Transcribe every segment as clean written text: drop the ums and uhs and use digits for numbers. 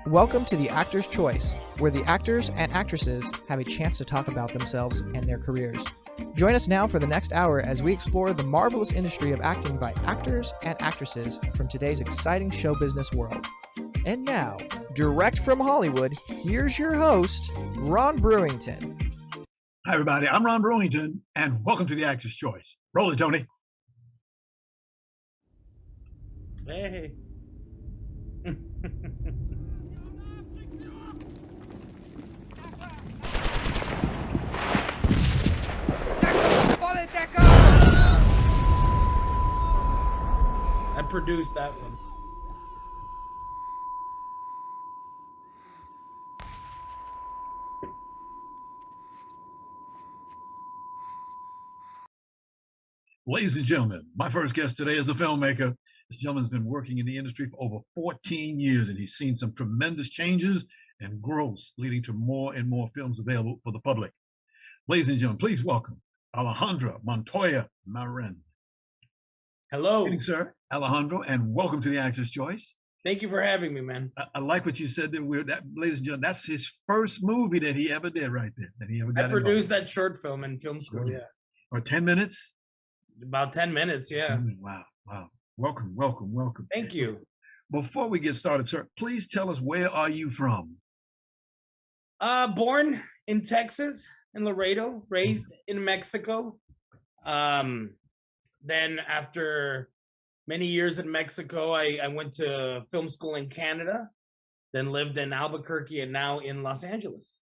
Welcome to The Actor's Choice, where the actors and actresses have a chance to talk about themselves and their careers. Join us now for the next hour as we explore the marvelous industry of acting by actors and actresses from today's exciting show business world. And now, direct from Hollywood, here's your host, Ron Brewington. Hi, everybody. I'm Ron Brewington, and welcome to The Actor's Choice. Roll it, Tony. Hey. I produced that one. Ladies and gentlemen, my first guest today is a filmmaker. This gentleman's been working in the industry for over 14 years, and he's seen some tremendous changes and growth, leading to more and more films available for the public. Ladies and gentlemen, please welcome Alejandro Montoya Marin. Hello. Good evening, sir. Alejandro, and welcome to The Actor's Choice. Thank you for having me, man. I like what you said that ladies and gentlemen, that's his first movie that he ever did right there. That he ever got I produced that short film in film school, yeah. Or 10 minutes? About 10 minutes, yeah. Wow. Welcome. Thank you. Before we get started, sir, please tell us, where are you from? Born in Texas, in Laredo, raised in Mexico. Then after many years in Mexico, I went to film school in Canada, then lived in Albuquerque, and now in Los Angeles.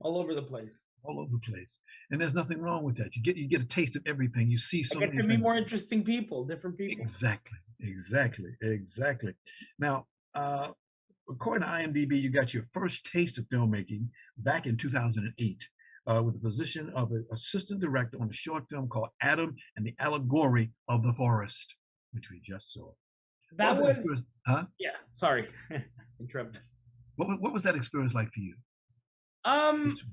All over the place. All over the place. And there's nothing wrong with that. You get a taste of everything. You see so many to meet more interesting people, different people. Exactly. Now, according to IMDb, you got your first taste of filmmaking back in 2008 with the position of an assistant director on a short film called Adam and the Allegory of the Forest, which we just saw. That was huh? Yeah, sorry. Interrupted. What was that experience like for you?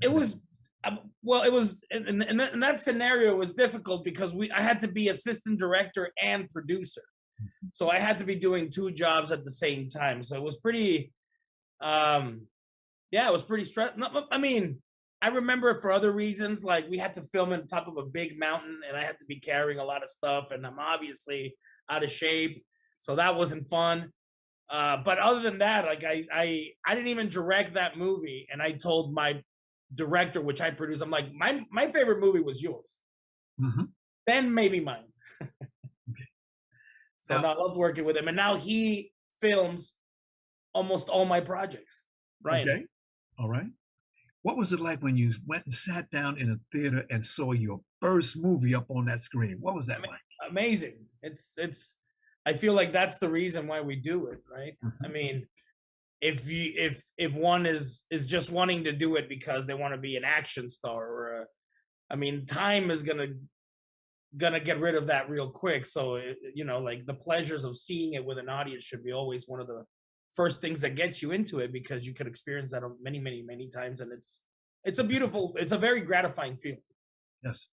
It was it was in that scenario was difficult because I had to be assistant director and producer. So I had to be doing two jobs at the same time. So it was pretty it was pretty stressful. I mean, I remember it for other reasons, like we had to film on top of a big mountain and I had to be carrying a lot of stuff and I'm obviously out of shape. So that wasn't fun. But other than that, like I didn't even direct that movie, and I told my director, which I produced, I'm like, my favorite movie was yours. Mm-hmm. Then maybe mine. Okay. So now I love working with him, and now he films almost all my projects. Right. Okay. All right. What was it like when you went and sat down in a theater and saw your first movie up on that screen? What was that like? Amazing. It's I feel like that's the reason why we do it, right? Mm-hmm. I mean, if one is just wanting to do it because they want to be an action star or time is gonna get rid of that real quick. So like the pleasures of seeing it with an audience should be always one of the first things that gets you into it, because you could experience that many times, and it's a very gratifying feeling. Yes.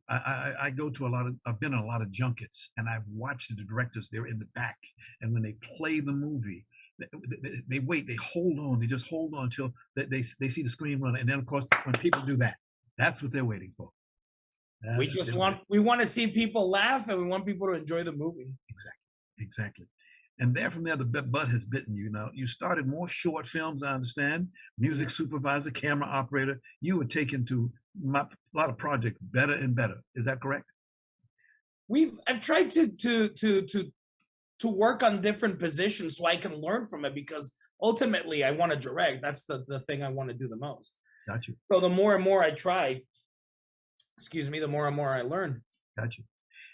I go to I've been on a lot of junkets, and I've watched the directors. They're in the back, and when they play the movie, they wait, they hold on, they just hold on until they see the screen run. And then of course, when people do that, that's what they're waiting for. We want to see people laugh, and we want people to enjoy the movie. Exactly. And there from there, the bud has bitten you. Now, you started more short films, I understand, music supervisor, camera operator. You were taken to a lot of projects better and better. Is that correct? I've tried to work on different positions so I can learn from it, because ultimately I want to direct. That's the thing I want to do the most. Got you. So the more and more I try, the more and more I learn. Got you.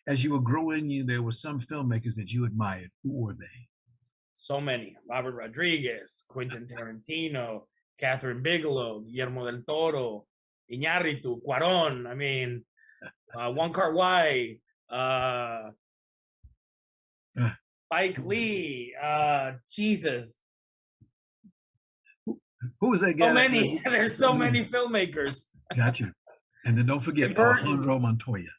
As you were growing, there were some filmmakers that you admired. Who were they? So many. Robert Rodriguez, Quentin Tarantino, Catherine Bigelow, Guillermo del Toro, Iñárritu, Cuarón. I mean, Wong Kar-wai, Spike Lee, Jesus. Who was that guy? So many. There's so many filmmakers. Got you. And then don't forget Alejandro Montoya.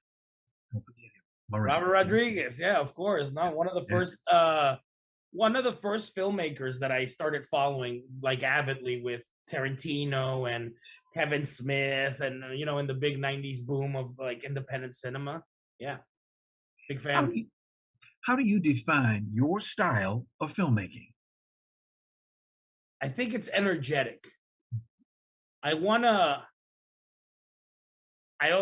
Don't forget him. Robert Rodriguez, yeah, of course. No, one of the first one of the first filmmakers that I started following like avidly with Tarantino and Kevin Smith and in the big 90s boom of like independent cinema. Yeah. Big How fan. do you, how do you define your style of filmmaking? I think it's energetic. I wanna I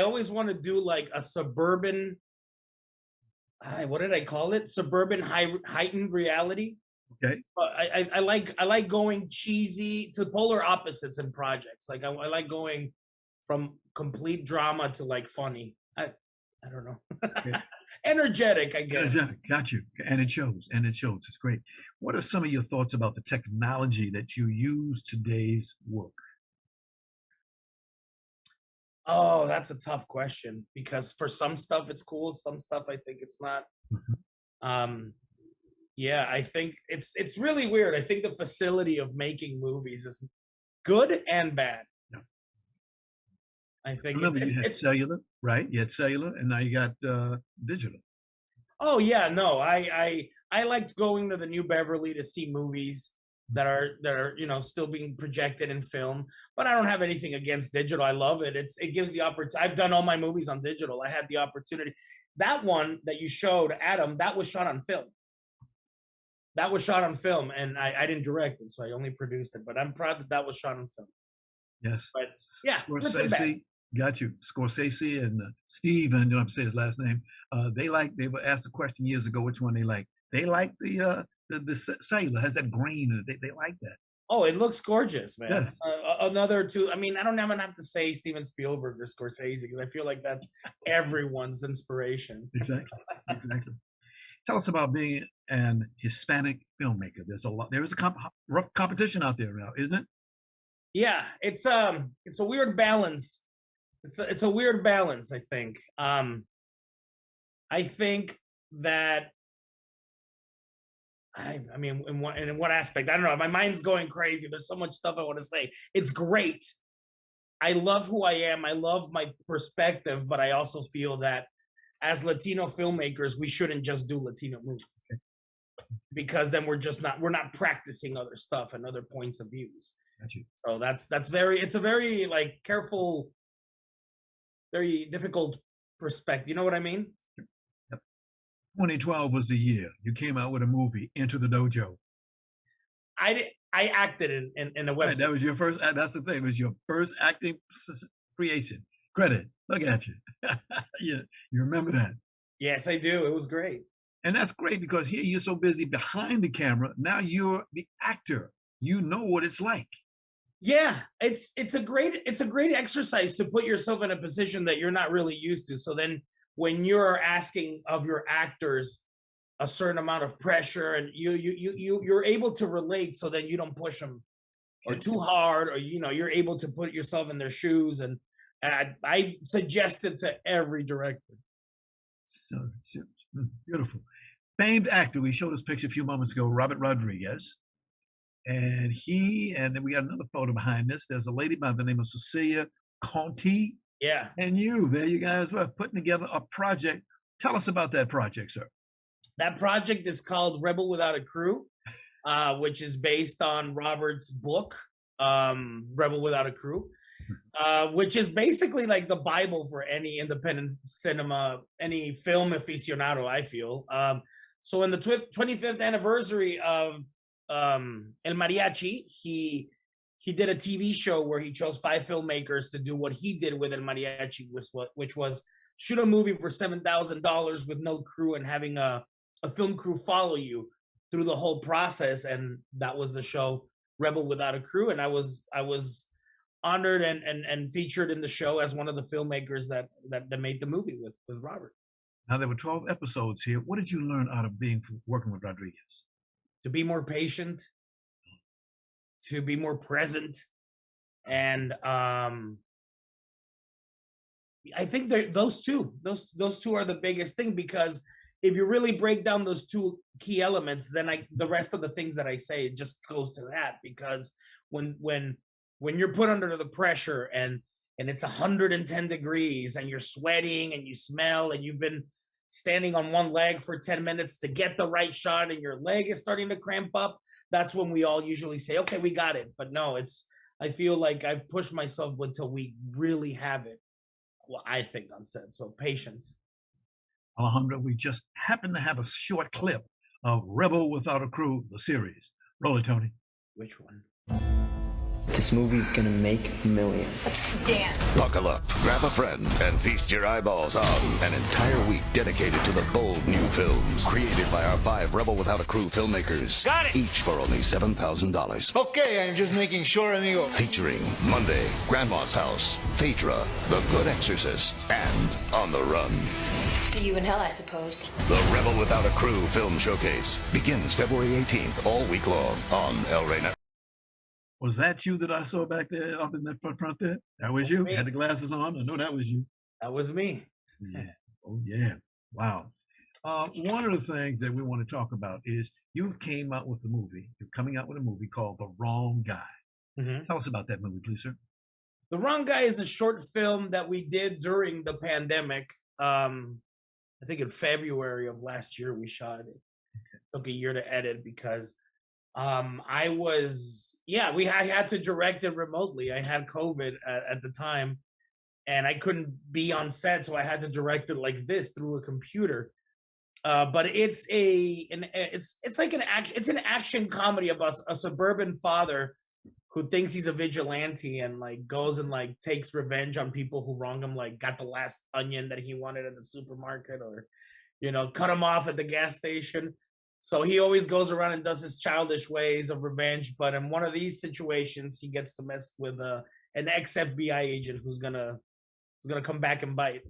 always want to do like a suburban what did I call it? Suburban heightened reality. Okay. I like going cheesy to polar opposites in projects. Like I like going from complete drama to like funny. I don't know. Okay. Energetic, I guess. Energetic, got you. And it shows. And it shows. It's great. What are some of your thoughts about the technology that you use today's work? Oh, that's a tough question because for some stuff it's cool, some stuff I think it's not. Yeah, I think it's really weird. I think the facility of making movies is good and bad. Yeah. I think Remember, you had cellular, right? You had cellular, and now you got digital. Oh yeah, no, I liked going to the New Beverly to see movies that are still being projected in film, but I don't have anything against digital. I love it. It gives the opportunity. I've done all my movies on digital. I had the opportunity. That one that you showed, Adam, that was shot on film. That was shot on film, and I didn't direct it, so I only produced it. But I'm proud that was shot on film. Yes. But yeah, Scorsese, got you. Scorsese and Steve, and you don't have to say his last name. They were asked a question years ago which one they like. They like the cellular, has that grain in it. They like that. Oh, it looks gorgeous, man. Yeah. Another two. I mean, I don't even have to say Steven Spielberg or Scorsese because I feel like that's everyone's inspiration. Exactly. Tell us about being an Hispanic filmmaker. There is a rough competition out there now, isn't it? Yeah, it's a weird balance. It's a weird balance, I think. I think that I mean, in what aspect? I don't know. My mind's going crazy. There's so much stuff I want to say. It's great. I love who I am. I love my perspective, but I also feel that as Latino filmmakers, we shouldn't just do Latino movies because then we're not practicing other stuff and other points of views. So it's a very like careful, very difficult perspective. You know what I mean? 2012 was the year you came out with a movie, Enter the Dojo. I acted in a web. Right, that was your first. That's the thing. It was your first acting creation. Credit. Look at you. Yeah, you remember that? Yes, I do. It was great. And that's great because here you're so busy behind the camera. Now you're the actor. You know what it's like. Yeah, it's a great exercise to put yourself in a position that you're not really used to. So then when you're asking of your actors a certain amount of pressure and you're able to relate, so then you don't push them or too hard, or you're able to put yourself in their shoes. And I suggest it to every director. So beautiful. Famed actor, we showed this picture a few moments ago, Robert Rodriguez. And then we got another photo behind this. There's a lady by the name of Cecilia Conti. Yeah. And there you guys were putting together a project. Tell us about that project, sir. That project is called Rebel Without a Crew, which is based on Robert's book, Rebel Without a Crew, which is basically like the Bible for any independent cinema, any film aficionado, I feel. So in the 25th anniversary of El Mariachi, he did a TV show where he chose 5 filmmakers to do what he did with El Mariachi, which was shoot a movie for $7,000 with no crew and having a film crew follow you through the whole process. And that was the show Rebel Without a Crew. And I was honored and featured in the show as one of the filmmakers that made the movie with Robert. Now there were 12 episodes here. What did you learn out of working with Rodriguez? To be more patient, to be more present, and I think those two are the biggest thing, because if you really break down those two key elements, then the rest of the things that I say, it just goes to that. Because when you're put under the pressure and it's 110 degrees and you're sweating and you smell and you've been standing on one leg for 10 minutes to get the right shot and your leg is starting to cramp up, that's when we all usually say, okay, we got it. But no, I feel like I've pushed myself until we really have it. Well, I think on set. So patience. Alejandro, we just happen to have a short clip of Rebel Without a Crew, the series. Roll it, Tony. Which one? This movie's gonna make millions. Dance. Buckle up, grab a friend, and feast your eyeballs on an entire week dedicated to the bold new films created by our 5 Rebel Without a Crew filmmakers. Got it. Each for only $7,000. Okay, I'm just making sure, amigo. Featuring Monday, Grandma's House, Phaedra, The Good Exorcist, and On the Run. See you in hell, I suppose. The Rebel Without a Crew film showcase begins February 18th, all week long on El Rey Network. Was that you that I saw back there up in that front there? That was you? Had the glasses on? I know that was you. That was me. Yeah. Oh, yeah. Wow. One of the things that we want to talk about is you came out with a movie. You're coming out with a movie called The Wrong Guy. Mm-hmm. Tell us about that movie, please, sir. The Wrong Guy is a short film that we did during the pandemic. I think in February of last year we shot it. Okay. Took a year to edit because I had to direct it remotely. I had COVID at the time, and I couldn't be on set, so I had to direct it like this through a computer. But it's an action comedy about a suburban father who thinks he's a vigilante and like goes and like takes revenge on people who wrong him, like got the last onion that he wanted at the supermarket, or cut him off at the gas station. So he always goes around and does his childish ways of revenge. But in one of these situations, he gets to mess with an ex-FBI agent who's gonna come back and bite.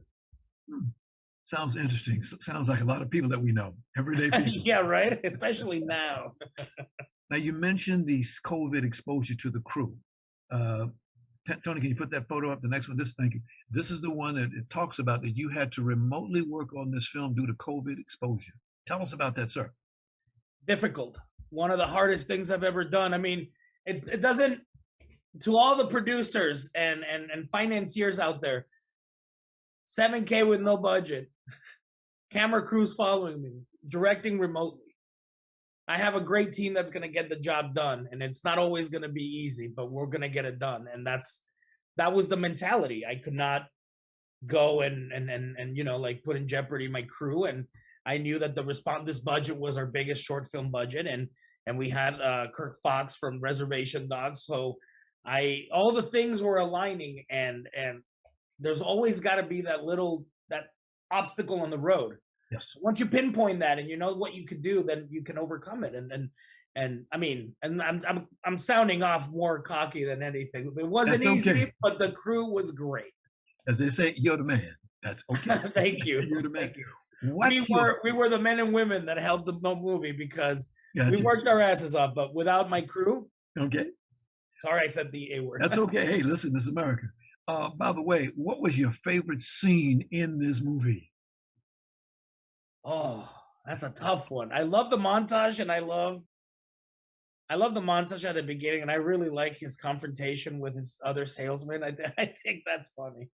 Sounds interesting. Sounds like a lot of people that we know, everyday people. Yeah, right. Especially now. Now you mentioned the COVID exposure to the crew. Tony, can you put that photo up? The next one. Thank you. This is the one that it talks about that you had to remotely work on this film due to COVID exposure. Tell us about that, sir. Difficult. One of the hardest things I've ever done. I mean, it doesn't, to all the producers and financiers out there, $7K with no budget, camera crews following me, directing remotely. I have a great team that's going to get the job done, and it's not always going to be easy, but we're going to get it done. And that was the mentality. I could not go and put in jeopardy my crew. And I knew that this budget was our biggest short film budget, and we had Kirk Fox from Reservation Dogs. So all the things were aligning, and there's always got to be that obstacle on the road. Yes. Once you pinpoint that and you know what you could do, then you can overcome it. And I'm sounding off more cocky than anything. It wasn't easy, but the crew was great. As they say, you're the man. That's okay. Thank you. You're the man. Thank you. We were the men and women that helped the movie because we worked our asses off. But without my crew, okay. Sorry, I said the A word. That's okay. Hey, listen, this is America. By the way, what was your favorite scene in this movie? Oh, that's a tough one. I love the montage, and I love the montage at the beginning, and I really like his confrontation with his other salesman. I think that's funny.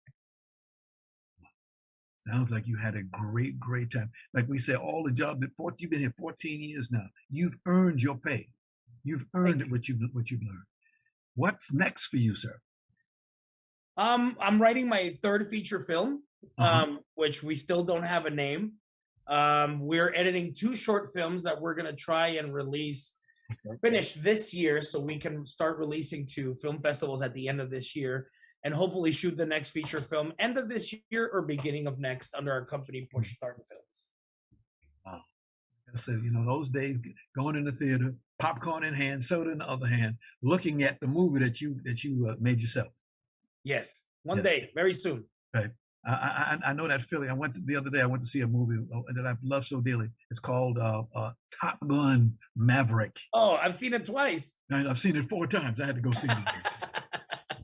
Sounds like you had a great, great time. Like we said, all the jobs you've been here 14 years now. You've earned your pay. You've earned what you've learned. What's next for you, sir? I'm writing my third feature film, which we still don't have a name. We're editing 2 short films that we're going to try and finish this year, so we can start releasing to film festivals at the end of this year, and hopefully shoot the next feature film end of this year or beginning of next under our company Push Start Films. Wow. I said, those days, going in the theater, popcorn in hand, soda in the other hand, looking at the movie that you made yourself. Yes, one day, very soon. Right. I know that feeling. The other day, I went to see a movie that I love so dearly. It's called Top Gun Maverick. Oh, I've seen it twice. I've seen it 4 times. I had to go see it.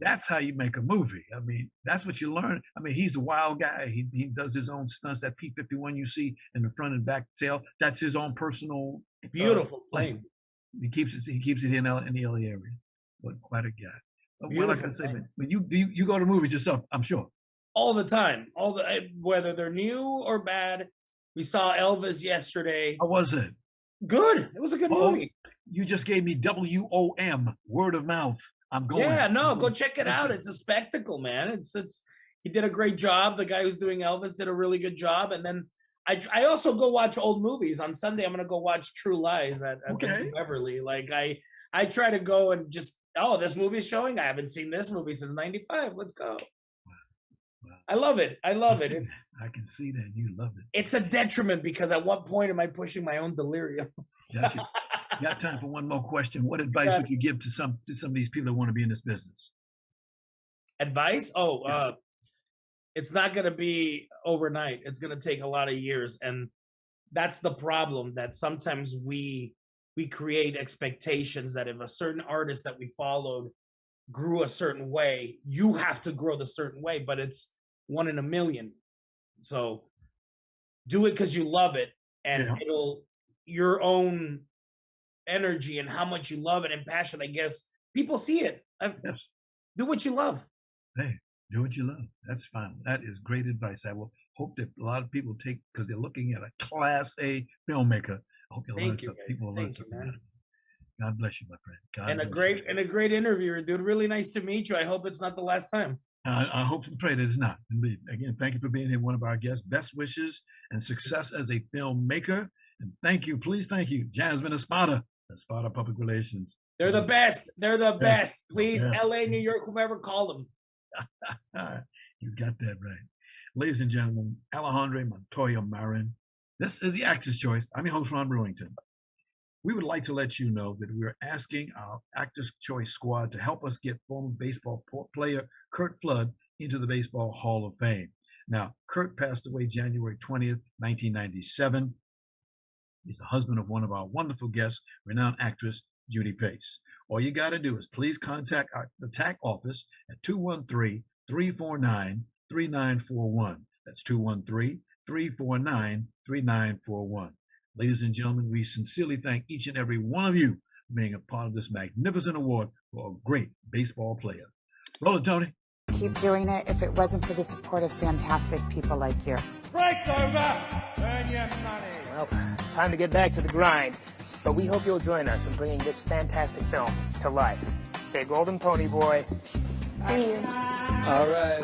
That's how you make a movie. I mean, that's what you learn. I mean, he's a wild guy. He does his own stunts. That P-51 you see in the front and back tail, that's his own personal beautiful plane. He keeps it in the LA area. But quite a guy. Well, like I said, but you go to movies yourself, I'm sure. All the time. Whether they're new or bad, We saw Elvis yesterday. How was it? Good. It was a good movie. You just gave me WOM, word of mouth. I'm going. Yeah, no, go check it out. It's a spectacle, man. It's he did a great job. The guy who's doing Elvis did a really good job. And then I also go watch old movies. On Sunday, I'm gonna go watch True Lies at Beverly. Like I try to go and just, this movie's showing. I haven't seen this movie since '95. Let's go. Wow. I love it. I can see that you love it. It's a detriment because at what point am I pushing my own delirium? Gotcha. Got time for one more question. What advice would you give to some of these people that want to be in this business? Advice? It's not going to be overnight. It's going to take a lot of years, and that's the problem. That sometimes we create expectations that if a certain artist that we followed grew a certain way, you have to grow the certain way, but it's 1 in a million. So do it because you love it, and it'll your own energy and how much you love it and passion. I guess people see it. Yes. Do what you love. Hey, do what you love. That's fine. That is great advice. I will hope that a lot of people take, because they're looking at a Class A filmmaker. I hope people will learn something. God bless you, my friend. And a great interviewer, dude. Really nice to meet you. I hope it's not the last time. I hope and pray that it's not. Indeed. Again, thank you for being here, one of our guests. Best wishes and success as a filmmaker. And please thank you, Jasmine Espada, Espada Public Relations. They're the best. They're the best. Please, LA, New York, whoever, call them. You got that right. Ladies and gentlemen, Alejandro Montoya Marin. This is the Actor's Choice. I'm your host, Ron Brewington. We would like to let you know that we're asking our Actor's Choice squad to help us get former baseball player Curt Flood into the Baseball Hall of Fame. Now, Curt passed away January 20th, 1997. He's the husband of one of our wonderful guests, renowned actress Judy Pace. All you got to do is please contact the TAC office at 213-349-3941. That's 213-349-3941. Ladies and gentlemen, we sincerely thank each and every one of you for being a part of this magnificent award for a great baseball player. Roll it, Tony. Keep doing it. If it wasn't for the support of fantastic people like you. Break's over. Earn your money. Well, time to get back to the grind. But we hope you'll join us in bringing this fantastic film to life. Hey, Golden Pony Boy. See you. All right.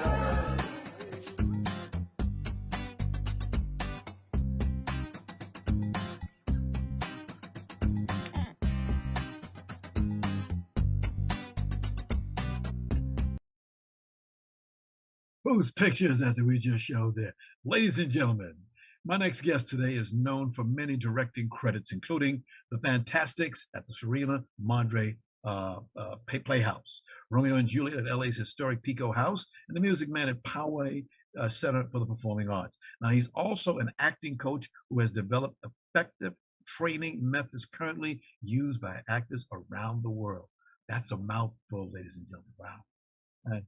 Whose pictures that we just showed there? Ladies and gentlemen, my next guest today is known for many directing credits, including The Fantastics at the Serena Madre Playhouse, Romeo and Juliet at LA's historic Pico House, and The Music Man at Poway Center for the Performing Arts. Now, he's also an acting coach who has developed effective training methods currently used by actors around the world. That's a mouthful, ladies and gentlemen. Wow.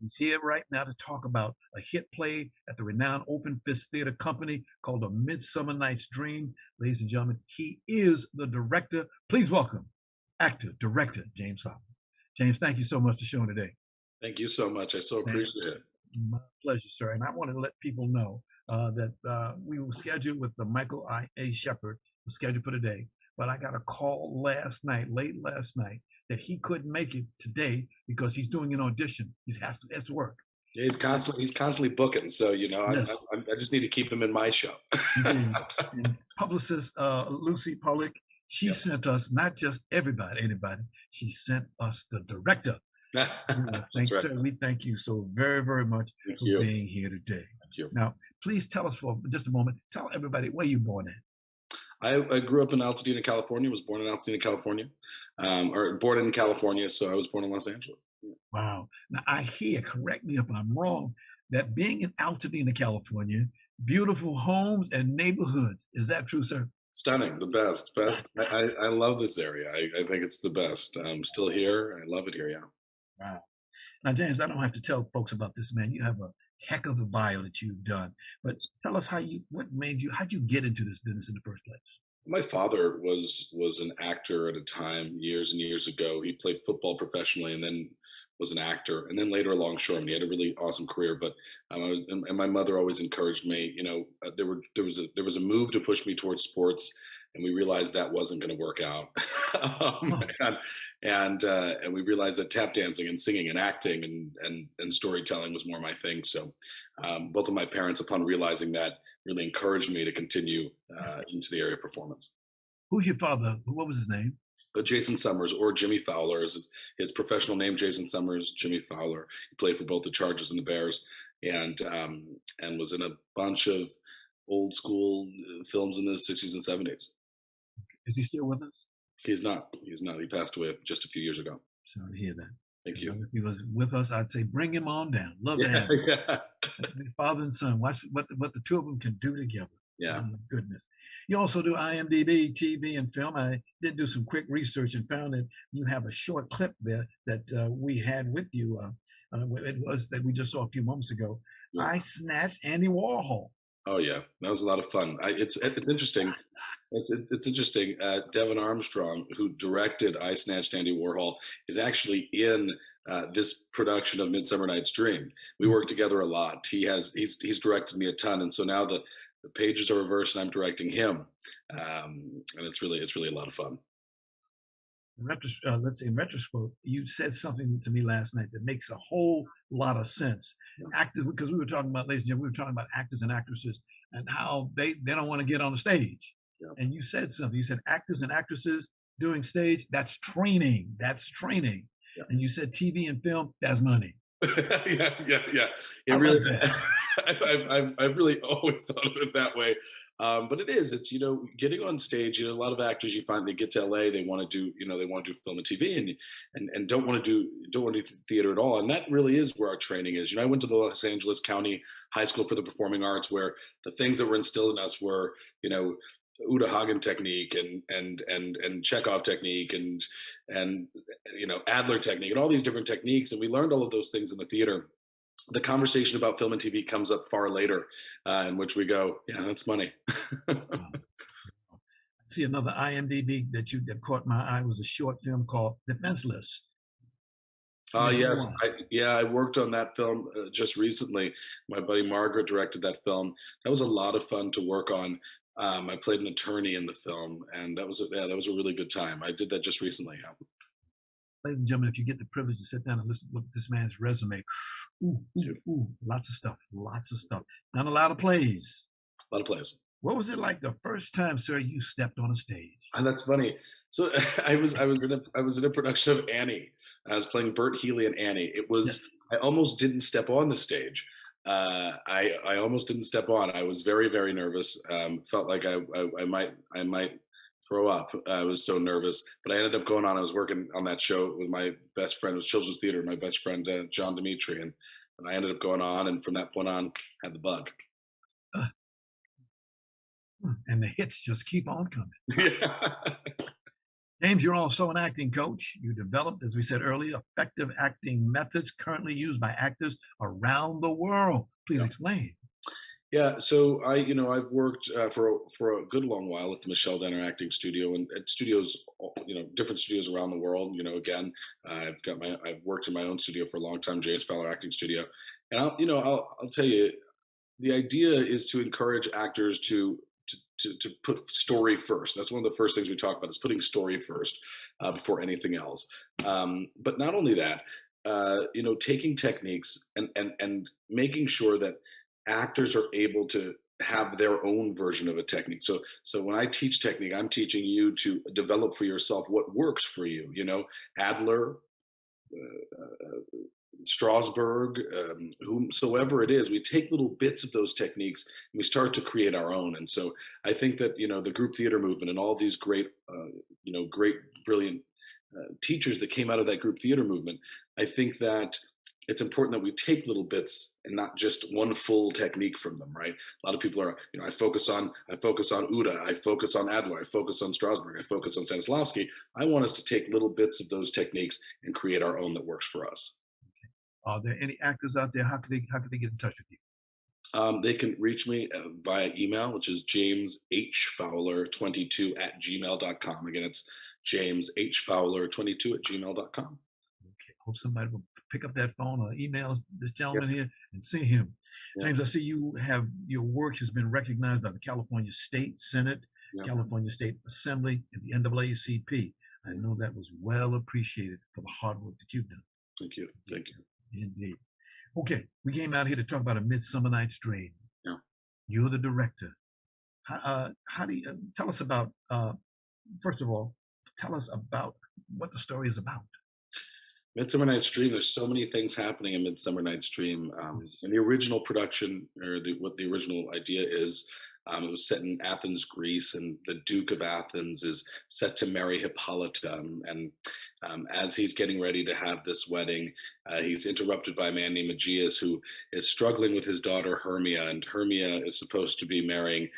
He's here right now to talk about a hit play at the renowned Open Fist Theater Company called A Midsummer Night's Dream. Ladies and gentlemen, he is the director. Please welcome actor, director, James Fowler. James, thank you so much for showing today. Thank you so much. I so appreciate it. My pleasure, sir. And I want to let people know that we were scheduled with the Michael A. Shepard, was scheduled for today. But I got a call late last night, that he couldn't make it today because he's doing an audition. He has to work. Yeah, he's constantly booking. So, Yes. I just need to keep him in my show. And publicist Lucy Pollock, she sent us not just anybody. She sent us the director. Thanks, right. Sir. We thank you so very, very much for being here today. Thank you. Now, please tell us for just a moment. Tell everybody where you born at. I grew up in Altadena, California. Was born in Altadena, California, or born in California. So I was born in Los Angeles. Wow. Now I hear, correct me if I'm wrong, that being in Altadena, California, beautiful homes and neighborhoods. Is that true, sir? Stunning, the best. I love this area. I think it's the best. I'm still here. I love it here. Yeah. Wow. Now, James, I don't have to tell folks about this, man. You have a heck of a bio that you've done, but tell us how'd you get into this business in the first place? My father was an actor at a time years and years ago. He played football professionally and then was an actor, and then later a longshoreman. He had a really awesome career, but and my mother always encouraged me. There was a move to push me towards sports, and we realized that wasn't going to work out. And we realized that tap dancing and singing and acting and storytelling was more my thing. So both of my parents, upon realizing that, really encouraged me to continue into the area of performance. Who's your father? What was his name? Jason Summers, or Jimmy Fowler is his professional name. Jason Summers, Jimmy Fowler. He played for both the Chargers and the Bears, and was in a bunch of old school films in the 60s and 70s. Is he still with us? He's not. He's not. He passed away just a few years ago. Sorry to hear that. Thank you. If he was with us, I'd say bring him on down. Love to have him. Yeah. Father and son. Watch what the two of them can do together. Yeah. Oh, my goodness. You also do IMDb, TV, and film. I did do some quick research and found that you have a short clip there that we had with you. It was that we just saw a few moments ago. Yeah. I snatched Andy Warhol. Oh yeah, that was a lot of fun. It's interesting. It's interesting. Devin Armstrong, who directed I Snatched Andy Warhol, is actually in this production of Midsummer Night's Dream. We work together a lot. He's directed me a ton, and so now the pages are reversed, and I'm directing him, and it's really a lot of fun. Let's say in retrospect, you said something to me last night that makes a whole lot of sense. Actors, because we were talking about, ladies and gentlemen, we were talking about actors and actresses and how they don't want to get on the stage. Yeah. And you said something. You said actors and actresses doing stage, that's training. That's training. Yeah. And you said TV and film, that's money. yeah. It really. I've really always thought of it that way, but it is. It's getting on stage. A lot of actors you find they get to LA, they want to do film and TV, and don't want to do theater at all. And that really is where our training is. I went to the Los Angeles County High School for the Performing Arts, where the things that were instilled in us were Uta Hagen technique and Chekhov technique and Adler technique and all these different techniques, and we learned all of those things in the theater. The conversation about film and TV comes up far later, in which we go, yeah, that's money. See, another IMDb that caught my eye was a short film called Defenseless. Yes, I worked on that film just recently. My buddy Margaret directed that film. That was a lot of fun to work on. I played an attorney in the film, and that was a really good time. I did that just recently. Yeah. Ladies and gentlemen, if you get the privilege to sit down and listen to this man's resume, lots of stuff. Not a lot of plays. A lot of plays. What was it like the first time, sir, you stepped on a stage? And that's funny. So I was in a production of Annie. I was playing Bert Healy in Annie. It was yes. I almost didn't step on the stage. I almost didn't step on. I was very, very nervous. Felt like I might throw up. I was so nervous, but I ended up going on. I was working on that show with my best friend. It was Children's Theater, my best friend, John Dimitri. And I ended up going on. And from that point on, had the bug. And the hits just keep on coming. Yeah. James, you're also an acting coach. You developed, as we said earlier, effective acting methods currently used by actors around the world. Please explain. Yeah, so I've worked for a good long while at the Michelle Denner Acting Studio and at studios, different studios around the world. Again, I've worked in my own studio for a long time, James Fowler Acting Studio, and I'll tell you, the idea is to encourage actors to put story first. That's one of the first things we talk about is putting story first before anything else. But not only that, taking techniques and making sure that actors are able to have their own version of a technique. So when I teach technique, I'm teaching you to develop for yourself what works for you. Adler, Strasberg, whomsoever it is, we take little bits of those techniques and we start to create our own. And so I think that the group theater movement and all these great, brilliant teachers that came out of that group theater movement, I think that it's important that we take little bits and not just one full technique from them, right? A lot of people are, I focus on Uda, I focus on Adler, I focus on Strasberg, I focus on Stanislavski. I want us to take little bits of those techniques and create our own that works for us. Okay. Are there any actors out there? How could they get in touch with you? They can reach me via email, which is jameshfowler22@gmail.com. Again, it's jameshfowler22@gmail.com. Okay, hope somebody will pick up that phone or email this gentleman here and see him. James, I see your work has been recognized by the California State Senate, California State Assembly, and the NAACP. I know that was well appreciated for the hard work that you've done. Thank you. Thank you. Indeed. Okay, we came out here to talk about A Midsummer Night's Dream. Yeah. You're the director. How do you tell us about? First of all, tell us about what the story is about. Midsummer Night's Dream. There's so many things happening in Midsummer Night's Dream. In the original production, or what the original idea is, it was set in Athens, Greece, and the Duke of Athens is set to marry Hippolyta. And as he's getting ready to have this wedding, he's interrupted by a man named Aegeus, who is struggling with his daughter Hermia. And Hermia is supposed to be marrying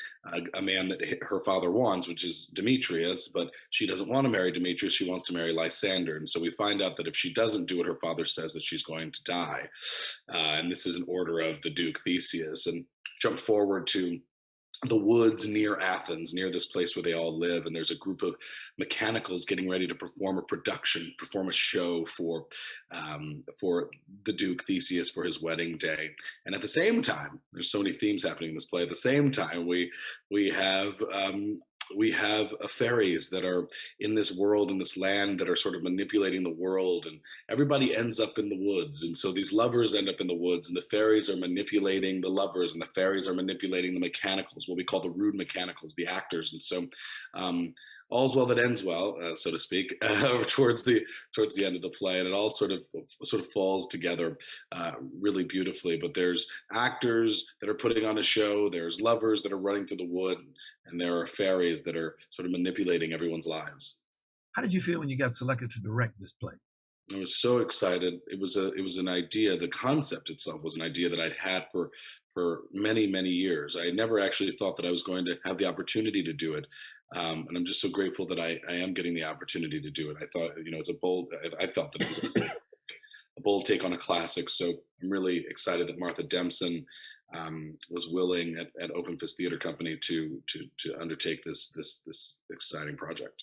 a man that her father wants, which is Demetrius, but she doesn't want to marry Demetrius. She wants to marry Lysander. And so we find out that if she doesn't do what her father says, that she's going to die. And this is an order of the Duke Theseus. And jump forward to the woods near Athens, near this place where they all live, and there's a group of mechanicals getting ready to perform a show for the Duke Theseus for his wedding day. And at the same time, there's so many themes happening in this play. At the same time, we have fairies that are in this world, in this land, that are sort of manipulating the world, and everybody ends up in the woods. And so these lovers end up in the woods, and the fairies are manipulating the lovers, and the fairies are manipulating the mechanicals, what we call the rude mechanicals, the actors. And so all's well that ends well, so to speak, towards the end of the play, and it all sort of falls together really beautifully. But there's actors that are putting on a show, there's lovers that are running through the wood, and there are fairies that are sort of manipulating everyone's lives. How did you feel when you got selected to direct this play? I was so excited. It was an idea. The concept itself was an idea that I'd had for many, many years. I had never actually thought that I was going to have the opportunity to do it. And I'm just so grateful that I am getting the opportunity to do it. I thought, I felt that it was a bold take on a classic. So I'm really excited that Martha Dempson was willing at Open Fist Theater Company to undertake this exciting project.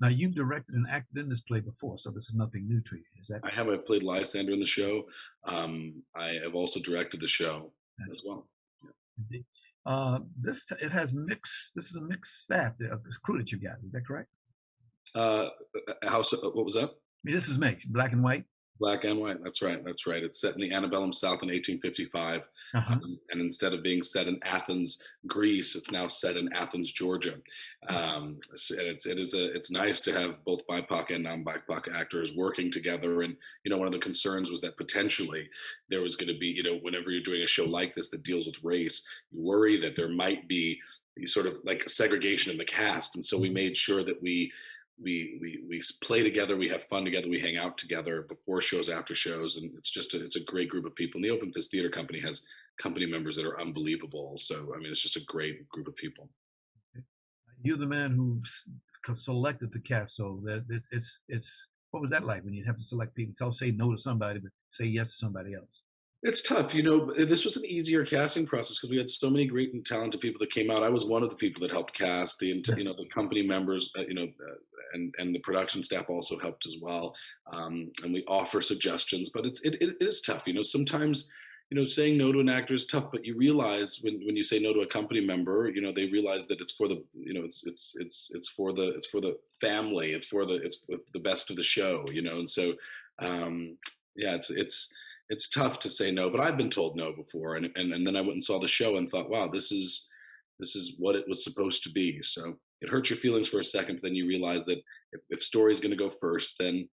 Now, you've directed and acted in this play before, so this is nothing new to you. Is that? I have. I played Lysander in the show. I have also directed the show as well. Yeah. It has mixed. This is a mixed staff of this crew that you got. Is that correct? What was that? This is mixed, black and white. Black and white. That's right. That's right. It's set in the antebellum South in 1855, and instead of being set in Athens, Greece, it's now set in Athens, Georgia. It's nice to have both BIPOC and non-BIPOC actors working together. And one of the concerns was that potentially there was going to be, whenever you're doing a show like this that deals with race, you worry that there might be sort of like a segregation in the cast. And so we made sure that we play together, we have fun together, we hang out together before shows, after shows, and it's a great group of people. And the Open Fist Theater Company has company members that are unbelievable. So I mean, it's just a great group of people. You're the man who selected the cast, so that it's what was that like when you have to select people? Say no to somebody, but say yes to somebody else? It's tough. This was an easier casting process because we had so many great and talented people that came out. I was one of the people that helped cast. The company members, and the production staff also helped as well. And we offer suggestions, but it is tough. Sometimes, saying no to an actor is tough, but you realize when you say no to a company member, they realize that it's for the, it's for the family, it's for the best of the show, and so, it's tough to say no, but I've been told no before. And then I went and saw the show and thought, wow, this is what it was supposed to be. So it hurts your feelings for a second, but then you realize that if story's going to go first, then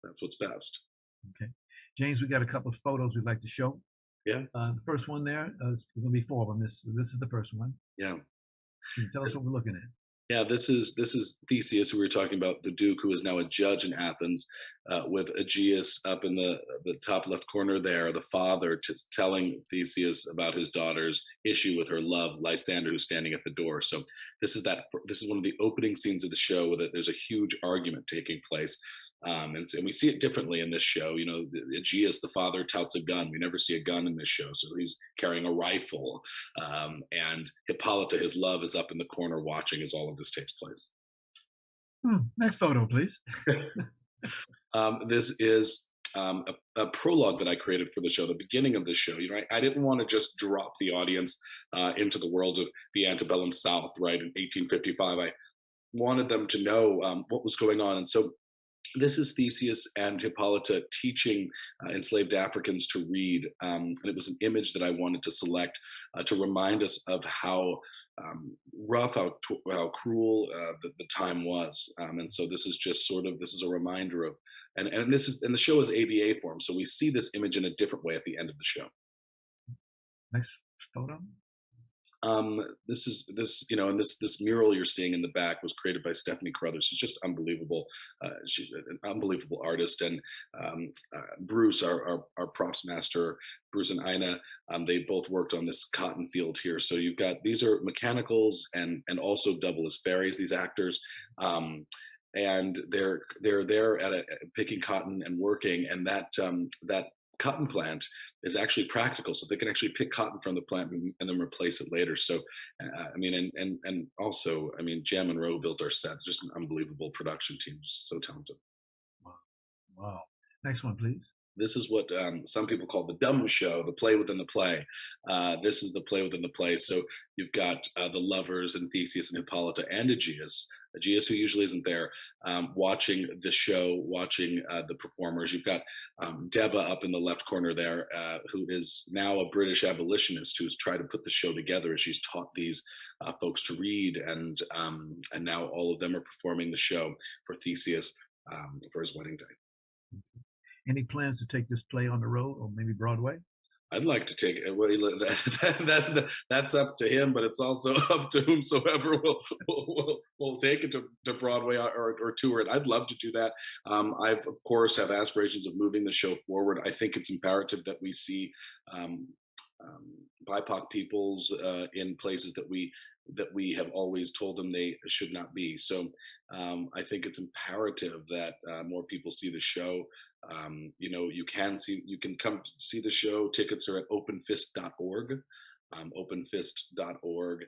that's what's best. Okay. James, we got a couple of photos we'd like to show. Yeah. The first one there, there's going to be 4 of them. This is the first one. Yeah. Can you tell us what we're looking at? Yeah, this is Theseus, who we were talking about, the Duke, who is now a judge in Athens, with Aegeus up in the top left corner there, the father telling Theseus about his daughter's issue with her love, Lysander, who's standing at the door. So this is one of the opening scenes of the show where there's a huge argument taking place. And we see it differently in this show. Aegeus, the father, touts a gun. We never see a gun in this show, so he's carrying a rifle. And Hippolyta, his love, is up in the corner watching as all of this takes place. Next photo, please. This is a prologue that I created for the show, the beginning of the show. I didn't want to just drop the audience into the world of the antebellum South, right, in 1855. I wanted them to know what was going on. And so this is Theseus and Hippolyta teaching enslaved Africans to read. And it was an image that I wanted to select to remind us of how rough, how cruel the time was. And so this is just this is a reminder of, and the show is ABA form. So we see this image in a different way at the end of the show. Next photo. This mural you're seeing in the back was created by Stephanie Carruthers. She's just unbelievable. She's an unbelievable artist. And Bruce, our props master, Bruce and Ina, they both worked on this cotton field here. So these are mechanicals and also double as fairies, these actors. And they're there at picking cotton and working, and that cotton plant is actually practical, so they can actually pick cotton from the plant and then replace it later. So and also, Jam and Rowe built our set. Just an unbelievable production team, just so talented. Wow. Next one, please. This is what some people call the dumb show, the play within the play. This is the play within the play. So you've got the lovers and Theseus and Hippolyta and Aegeus, who usually isn't there, watching the show, watching the performers. You've got Deba up in the left corner there, who is now a British abolitionist who's tried to put the show together as she's taught these folks to read. And now all of them are performing the show for Theseus for his wedding day. Any plans to take this play on the road or maybe Broadway? I'd like to take it. Well, that's up to him, but it's also up to whomsoever will take it to Broadway or tour it. I'd love to do that. I, of course, have aspirations of moving the show forward. I think it's imperative that we see BIPOC peoples in places that we have always told them they should not be. So I think it's imperative that more people see the show. You can come see the show. Tickets are at openfist.org. Openfist.org.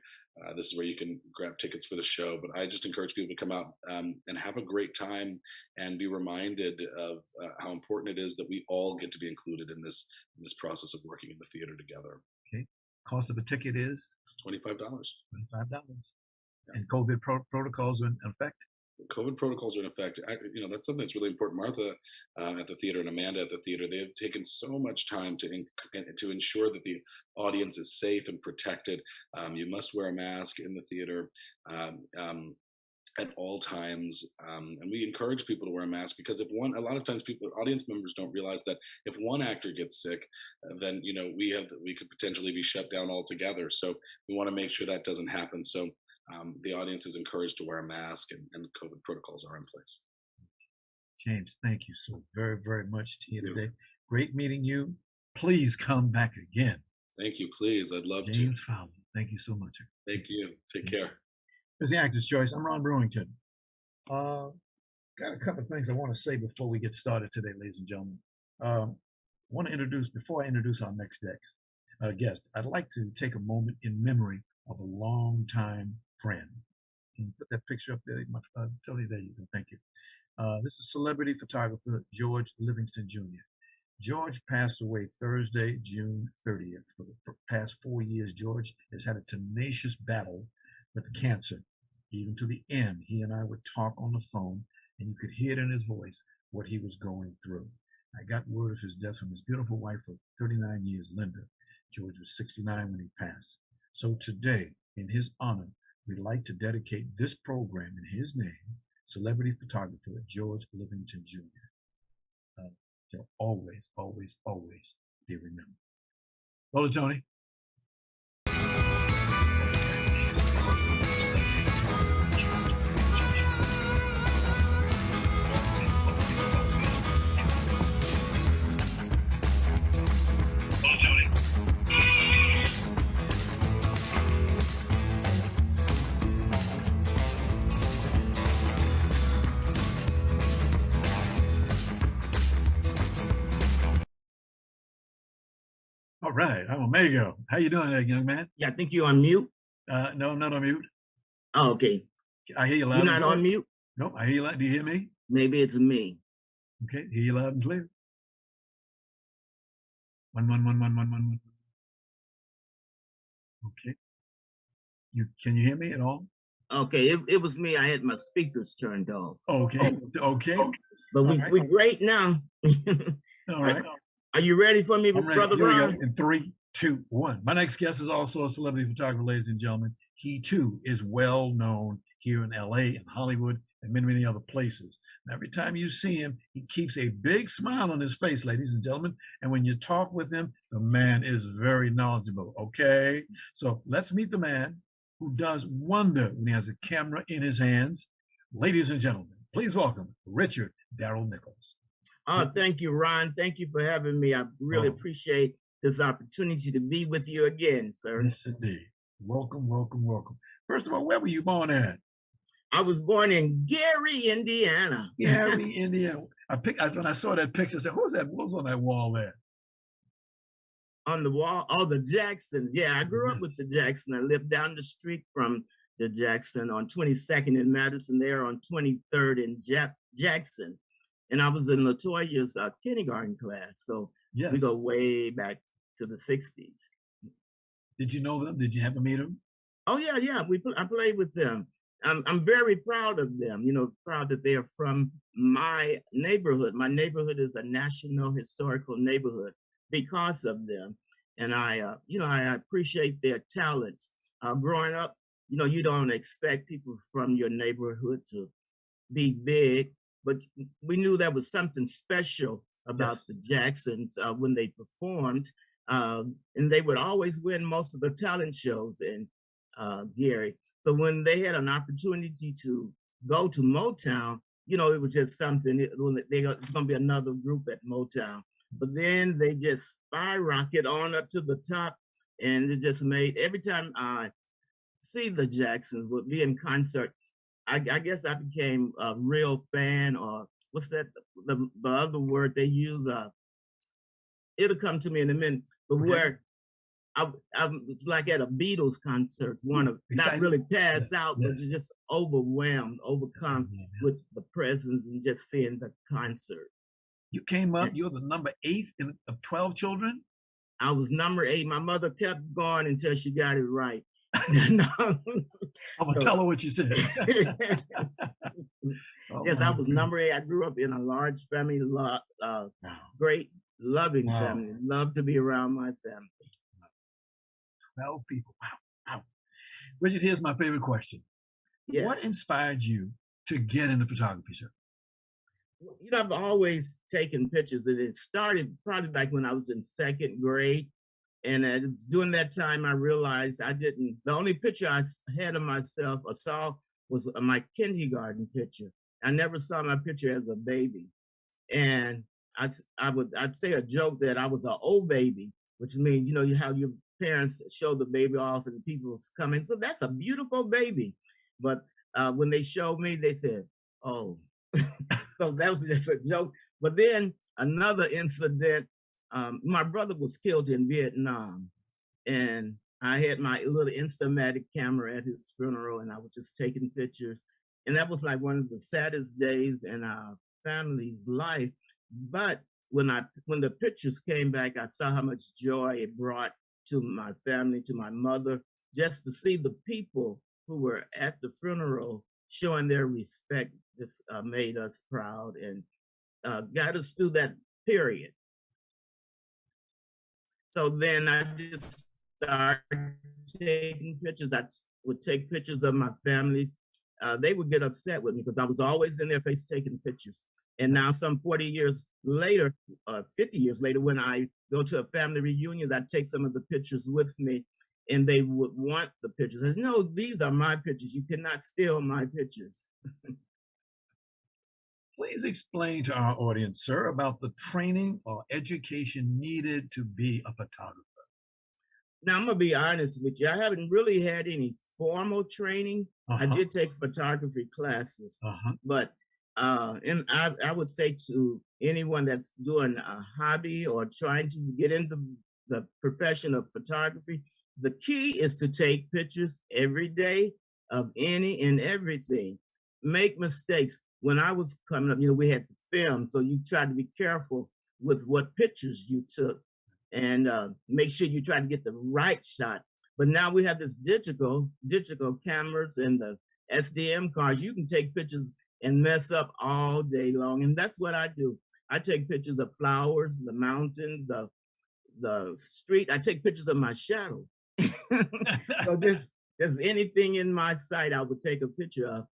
This is where you can grab tickets for the show. But I just encourage people to come out and have a great time and be reminded of how important it is that we all get to be included in this process of working in the theater together. Okay. Cost of a ticket is $25. $25. And COVID protocols are in effect? COVID protocols are in effect. That's something that's really important. Martha at the theater and Amanda at the theater, they have taken so much time to ensure that the audience is safe and protected. You must wear a mask in the theater at all times, and we encourage people to wear a mask because a lot of times audience members don't realize that if one actor gets sick, then we could potentially be shut down altogether. So we want to make sure that doesn't happen. So the audience is encouraged to wear a mask, and COVID protocols are in place. James, thank you so very, very much here today. Great meeting you. Please come back again. Thank you. Please, I'd love to. James Fowler, thank you so much. Thank you. Take care. This is the Actor's Choice. I'm Ron Brewington. Got a couple of things I want to say before we get started today, ladies and gentlemen. Before I introduce our next guest, I'd like to take a moment in memory of a longtime friend. Can you put that picture up there? Tony, there you go. Thank you. This is celebrity photographer George Livingston Jr. George passed away Thursday, June 30th. For the past 4 years, George has had a tenacious battle with cancer. Even to the end, he and I would talk on the phone, and you could hear it in his voice what he was going through. I got word of his death from his beautiful wife of 39 years, Linda. George was 69 when he passed. So today, in his honor, we'd like to dedicate this program in his name, celebrity photographer George Livingston Jr. He'll always, always, always be remembered. Well, Tony. All right, I'm Omega. How you doing there, young man? Yeah, I think you're on mute. No, I'm not on mute. Oh, okay. I hear you loud. You're not on mute? Nope, I hear you loud. Do you hear me? Maybe it's me. Okay, hear you loud and clear. One. Okay. Can you hear me at all? Okay, it was me. I had my speakers turned off. Okay. But we great now. All right. Are you ready for me, I'm ready. Brother Here we go. Ron? In 3, 2, 1. My next guest is also a celebrity photographer, ladies and gentlemen. He too is well known here in LA and Hollywood and many other places. And every time you see him, he keeps a big smile on his face, ladies and gentlemen. And when you talk with him, the man is very knowledgeable. Okay. So let's meet the man who does wonder when he has a camera in his hands. Ladies and gentlemen, please welcome Richard Darryl Nichols. Oh, thank you, Ron. Thank you for having me. I really appreciate this opportunity to be with you again, sir. Yes, indeed. Welcome. First of all, where were you born at? I was born in Gary, Indiana. Gary, Indiana. When I saw that picture, I said, who's that? What was on that wall there? On the wall, the Jacksons. Yeah, I grew up with the Jacksons. I lived down the street from the Jackson on 22nd in Madison, there on 23rd in Jackson. And I was in LaToya's kindergarten class. So we go way back to the 60s. Did you know them? Did you ever meet them? Oh, yeah. I played with them. I'm very proud of them, proud that they are from my neighborhood. My neighborhood is a national historical neighborhood because of them. And I appreciate their talents. Growing up, you don't expect people from your neighborhood to be big, but we knew there was something special about the Jacksons when they performed. And they would always win most of the talent shows in Gary. So when they had an opportunity to go to Motown, it was just something. It's going to be another group at Motown. But then they just skyrocket on up to the top, and it just made, every time I see the Jacksons would be in concert, I guess I became a real fan, or what's that, the other word they use, it'll come to me in a minute, but where I was like at a Beatles concert, not really pass out, but just overwhelmed, overcome with the presence and just seeing the concert. You came up, you were the number 8 of 12 children? I was number 8. My mother kept going until she got it right. I'm gonna tell her what you said. Yes, I was number 8. I grew up in a large family, great, loving family. Love to be around my family. 12 people. Wow. Richard, here's my favorite question. Yes. What inspired you to get into photography, sir? I've always taken pictures, and it started probably back when I was in 2nd grade. And during that time, I realized the only picture I had of myself or saw was my kindergarten picture. I never saw my picture as a baby. And I'd say a joke that I was an old baby, which means, how your parents show the baby off and people's coming. So that's a beautiful baby. But when they showed me, they said, oh. So that was just a joke. But then another incident, my brother was killed in Vietnam, and I had my little Instamatic camera at his funeral, and I was just taking pictures. And that was like one of the saddest days in our family's life. But when the pictures came back, I saw how much joy it brought to my family, to my mother, just to see the people who were at the funeral showing their respect. This made us proud and got us through that period. So then I just started taking pictures. I would take pictures of my families. They would get upset with me because I was always in their face taking pictures. And now some 40 years later, 50 years later, when I go to a family reunion, I take some of the pictures with me, and they would want the pictures. I said, no, these are my pictures. You cannot steal my pictures. Please explain to our audience, sir, about the training or education needed to be a photographer. Now, I'm going to be honest with you. I haven't really had any formal training. I did take photography classes, but and I would say to anyone that's doing a hobby or trying to get into the profession of photography, the key is to take pictures every day of any and everything. Make mistakes. When I was coming up, we had to film, so you tried to be careful with what pictures you took. and make sure you try to get the right shot. But now we have this digital cameras and the SDM cards. You can take pictures and mess up all day long. And that's what I do. I take pictures of flowers, the mountains, the street. I take pictures of my shadow. So there's anything in my sight I would take a picture of.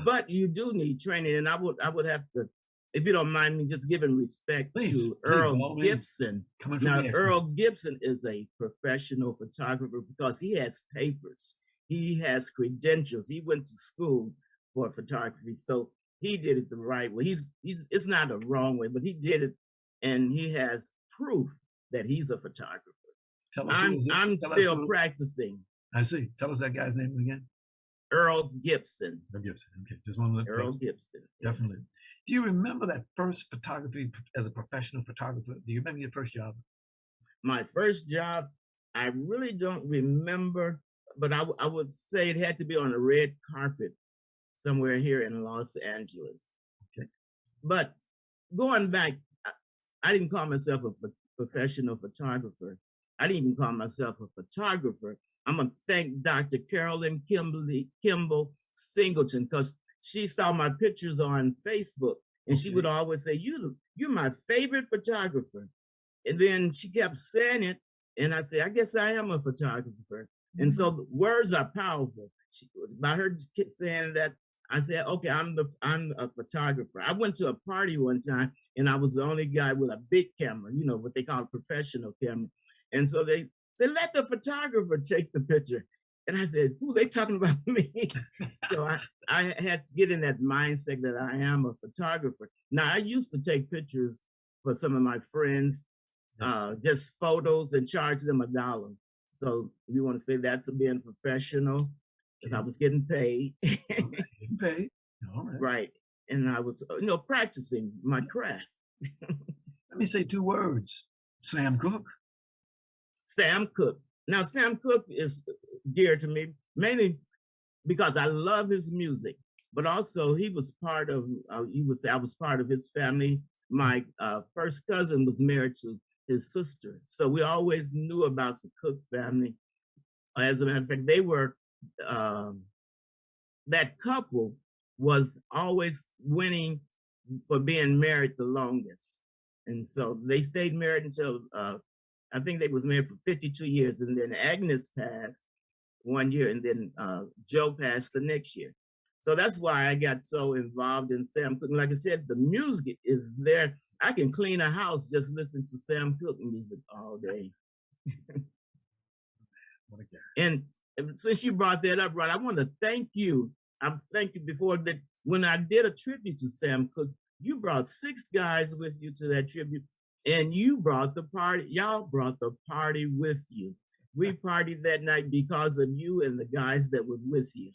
But you do need training. And I would have to, if you don't mind me just giving respect to Earl Gibson. Now, Earl Gibson is a professional photographer because he has papers. He has credentials. He went to school for photography. So he did it the right way. It's not a wrong way, but he did it, and he has proof that he's a photographer. I'm still practicing. I see. Tell us that guy's name again. Earl Gibson. Earl Gibson. Okay, just one of the Earl Gibson. Definitely. Yes. Do you remember that first photography as a professional photographer? Do you remember your first job? My first job, I really don't remember, but I would say it had to be on a red carpet somewhere here in Los Angeles. Okay. But going back, I didn't call myself a professional photographer. I didn't even call myself a photographer. I'm going to thank Dr. Carolyn Kimball Singleton, because she saw my pictures on Facebook, and she would always say, you're my favorite photographer. And then she kept saying it, and I said, I guess I am a photographer. And so the words are powerful. By her saying that, I said, okay, I'm a photographer. I went to a party one time, and I was the only guy with a big camera, what they call a professional camera. And so they said, let the photographer take the picture. And I said, who they talking about me? So I had to get in that mindset that I am a photographer. Now, I used to take pictures for some of my friends, just photos, and charge them $1. So you want to say that's being professional, because I was getting paid. Getting paid. All right. Right. And I was, practicing my craft. Let me say 2 words. Sam Cooke. Sam Cooke. Now, Sam Cooke is dear to me, mainly because I love his music, but also he was part of, you would say I was part of his family. My first cousin was married to his sister. So we always knew about the Cooke family. As a matter of fact, they were, that couple was always winning for being married the longest. And so they stayed married until, I think they was married for 52 years. And then Agnes passed one year, and then Joe passed the next year. So that's why I got so involved in Sam Cooke. Like I said, the music is there. I can clean a house just listening to Sam Cooke music all day. And since you brought that up, Rod, I want to thank you. I thank you before that when I did a tribute to Sam Cooke, you brought 6 guys with you to that tribute, and you brought the party. Y'all brought the party with you. We partied that night because of you and the guys that were with you.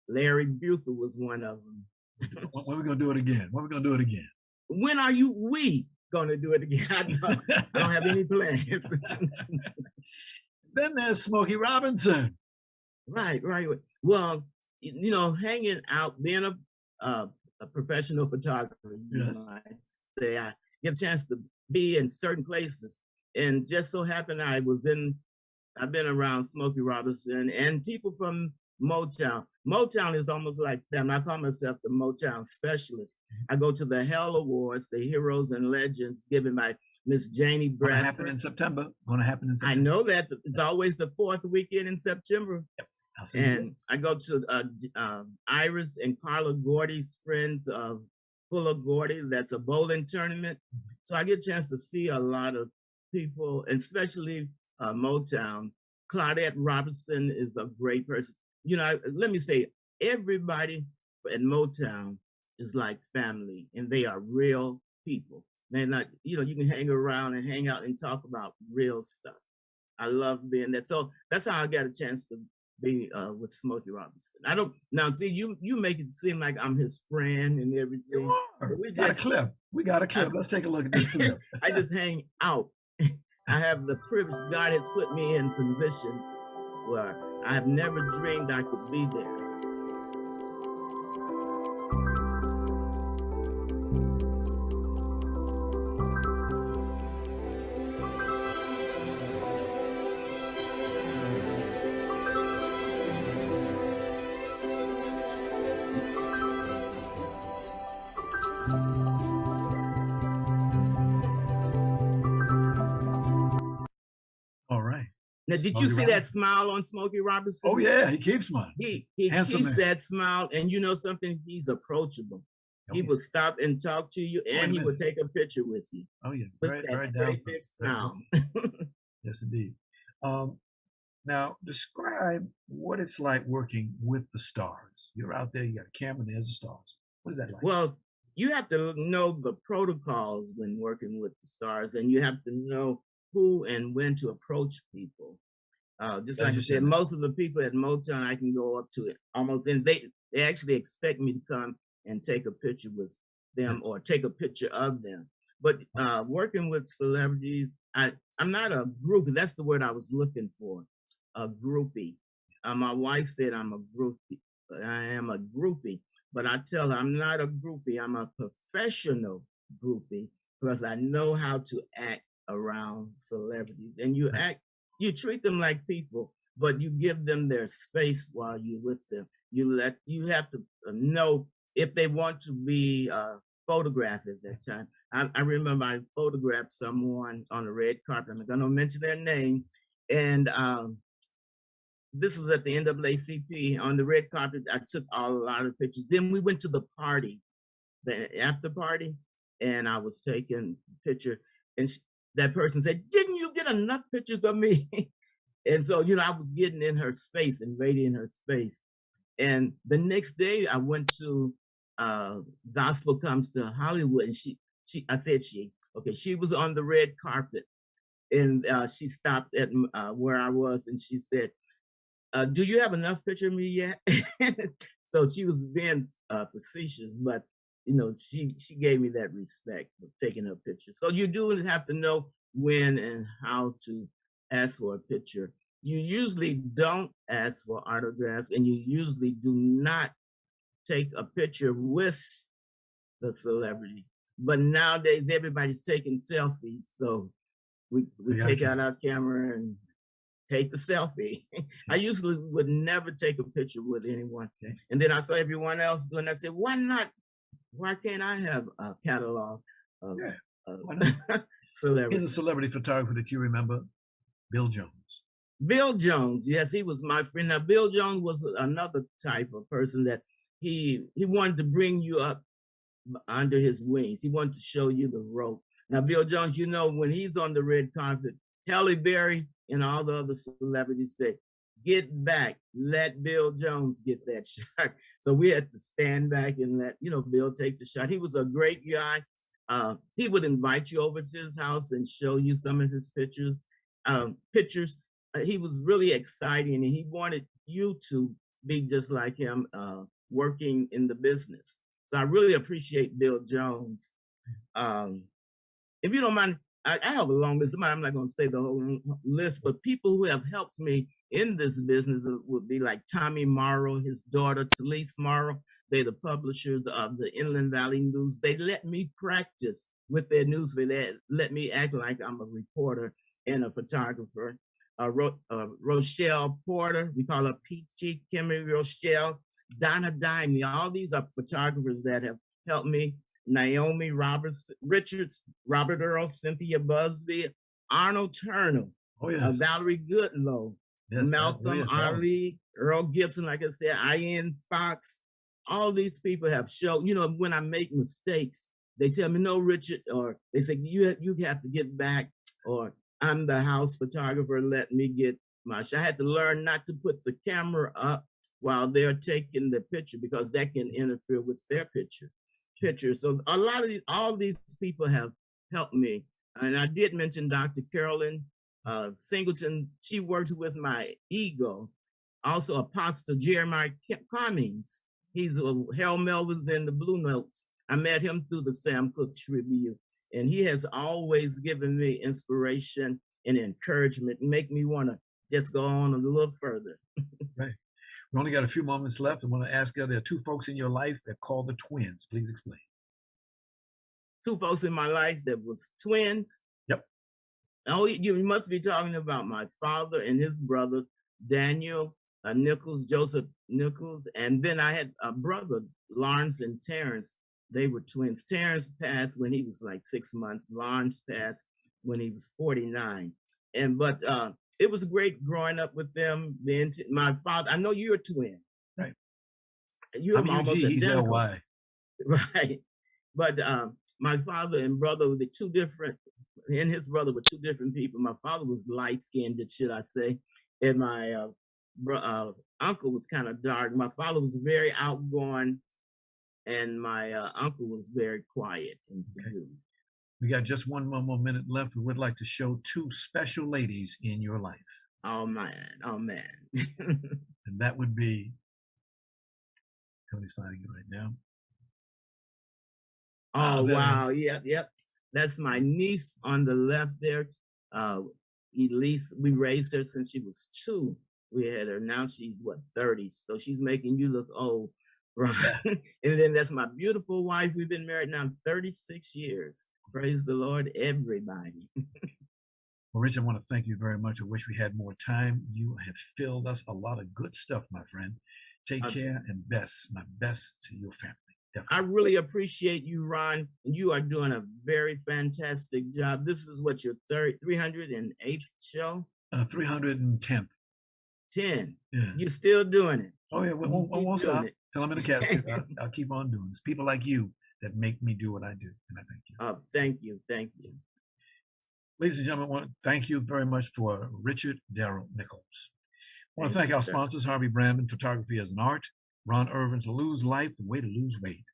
Larry Buford was one of them. When are we going to do it again? When are we going to do it again? When are we going to do it again? I don't have any plans. Then there's Smokey Robinson. Right. Well, hanging out, being a professional photographer, I say I get a chance to be in certain places. And just so happened I've been around Smokey Robinson and people from Motown. Motown is almost like them. I call myself the Motown specialist. I go to the Hell Awards, the Heroes and Legends, given by Miss Janie Bradford. Going to happen in September. I know that. It's always the 4th weekend in September. Yep. And I go to Iris and Carla Gordy's friends of Fuller Gordy. That's a bowling tournament. So I get a chance to see a lot of people, and especially Motown. Claudette Robinson is a great person. Let me say, everybody in Motown is like family, and they are real people. They're not, you can hang around and hang out and talk about real stuff. I love being that. So that's how I got a chance to be with Smokey Robinson. I don't, now see, you make it seem like I'm his friend and everything. You are. We got a clip. Let's take a look at this clip. I just hang out. I have the privilege. God has put me in positions where I have never dreamed I could be there. Now, did you see that smile on Smokey Robinson? Oh yeah, he keeps smiling. He Handsome keeps man. that smile, and you know something? He's approachable. Oh, he yeah. would stop and talk to you, and he would take a picture with you. Oh yeah, with very, that very great down. big smile. Yes, indeed. Now, describe what it's like working with the stars. You're out there, you got a camera, and there's the stars. What is that like? Well, you have to know the protocols when working with the stars, and you have to know who and when to approach people. Just like I said, most of the people at Motown, I can go up to it almost, and they actually expect me to come and take a picture with them or take a picture of them. But working with celebrities, I'm not a groupie. That's the word I was looking for, a groupie. My wife said I'm a groupie. I am a groupie, but I tell her I'm not a groupie. I'm a professional groupie because I know how to act around celebrities. And you treat them like people, but you give them their space while you're with them. You have to know if they want to be photographed at that time. I remember I photographed someone on the red carpet. I'm not going to mention their name. And this was at the NAACP on the red carpet. I took a lot of pictures. Then we went to the party, the after party, and I was taking a picture. And that person said, "Didn't you get enough pictures of me?" And so, I was getting in her space, invading in her space. And the next day I went to Gospel Comes to Hollywood, and she was on the red carpet, and she stopped at where I was, and she said, "Do you have enough picture of me yet?" So she was being facetious, but she gave me that respect of taking her picture. So you do have to know when and how to ask for a picture. You usually don't ask for autographs, and you usually do not take a picture with the celebrity. But nowadays, everybody's taking selfies. So we take out our camera and take the selfie. I usually would never take a picture with anyone. Okay. And then I saw everyone else doing it. I said, why not? Why can't I have a catalog of celebrities? Here's a celebrity photographer that you remember, Bill Jones. Bill Jones, yes, he was my friend. Now, Bill Jones was another type of person that he wanted to bring you up under his wings. He wanted to show you the rope. Now, Bill Jones, when he's on the red carpet, Halle Berry and all the other celebrities say, "Get back, let Bill Jones get that shot." So we had to stand back and let, Bill take the shot. He was a great guy. He would invite you over to his house and show you some of his pictures. He was really exciting, and he wanted you to be just like him, working in the business. So I really appreciate Bill Jones. If you don't mind, I have a long list. I'm not going to say the whole list, but people who have helped me in this business would be like Tommy Morrow, his daughter, Talise Morrow. They're the publishers of the Inland Valley News. They let me practice with their news. They let me act like I'm a reporter and a photographer. Rochelle Porter, we call her Peachy, Kimmy Rochelle, Donna Dimey. All these are photographers that have helped me. Naomi Richards, Robert Earl, Cynthia Busby, Arnold Turner, Valerie Goodlow, Malcolm Ali, Earl Gibson, like I said, Ian Fox. All these people have shown, when I make mistakes, they tell me, "No, Richard," or they say, you have to get back, or "I'm the house photographer, let me get my shot." I had to learn not to put the camera up while they're taking the picture because that can interfere with their picture. So all these people have helped me. And I did mention Dr. Carolyn Singleton. She worked with my ego. Also Apostle Jeremiah Cummings. He's Harold Melvin's in the Blue Notes. I met him through the Sam Cooke Tribute. And he has always given me inspiration and encouragement, and make me want to just go on a little further. Right. We only got a few moments left. I want to ask you, there are two folks in your life that called the twins. Please explain. Two folks in my life that was twins? Yep. Oh, you must be talking about my father and his brother, Daniel Nichols, Joseph Nichols. And then I had a brother, Lawrence and Terrence. They were twins. Terrence passed when he was like 6 months. Lawrence passed when he was 49. But it was great growing up with them. My father, I know you're a twin. Right. You're almost he's identical. LY. Right. But my father and brother were two different, and his brother were two different people. My father was light-skinned, should I say, and my uncle was kind of dark. My father was very outgoing, and my uncle was very quiet and subdued. We got just one more minute left. We would like to show two special ladies in your life. Oh, man. Oh, man. And that would be, Tony's finding it right now. Oh, wow. Yep. That's my niece on the left there. Elise, we raised her since she was 2. We had her. Now she's, 30. So she's making you look old. Right. And then that's my beautiful wife. We've been married now 36 years. Praise the Lord, everybody. Well, Rich, I want to thank you very much. I wish we had more time. You have filled us a lot of good stuff, my friend. Take care and my best to your family. Definitely. I really appreciate you, Ron. And you are doing a very fantastic job. This is what, your 308th show? 310th. 10. Yeah. You're still doing it. Oh, yeah. We won't stop. Till I'm in the casket. I'll keep on doing this. People like you that make me do what I do. And I thank you. Thank you. Thank you. Ladies and gentlemen, I want to thank you very much for Richard Darryl Nichols. I want to thank our sponsors, Harvey Brandman, Photography as an Art, Ron Irvin's Lose Life, The Way to Lose Weight,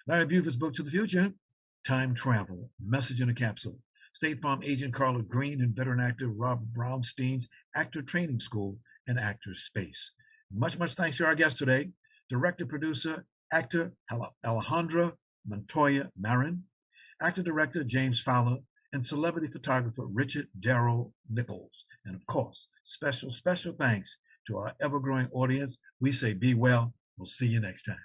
Larry Buford's Book to the Future, Time Travel, Message in a Capsule, State Farm agent Carla Green and veteran actor Robert Brownstein's Actor Training School and Actors Space. Much thanks to our guest today, director, producer, actor Alejandro Montoya Marin, actor director James Fowler, and celebrity photographer Richard Darryl Nichols. And of course, special thanks to our ever-growing audience. We say be well. We'll see you next time.